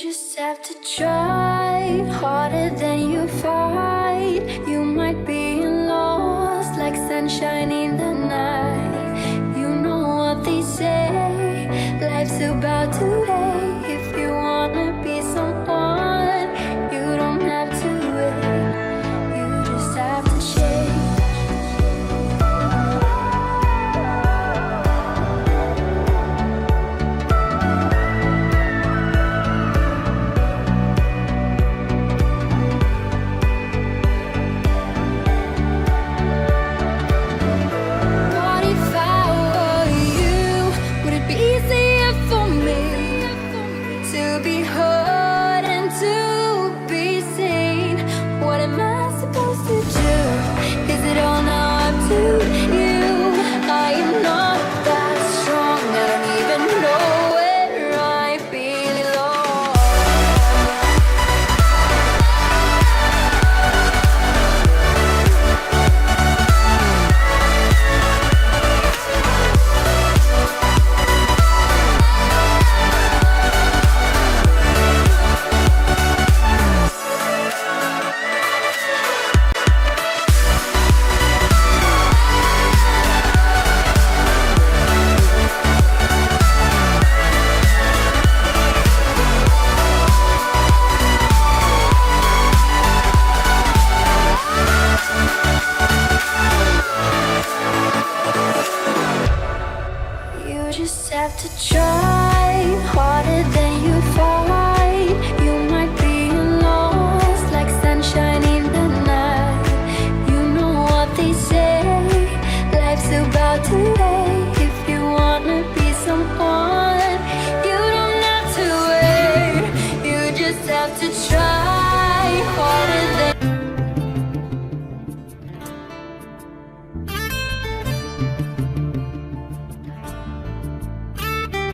just have to try harder than you fight. You might be lost like sunshine in the night. You know what they say, life's about to end. If you wanna be someone, you don't have to wait. You just have to change. Just have to try harder than you fight. You might be lost like sunshine in the night. You know what they say, life's about to end.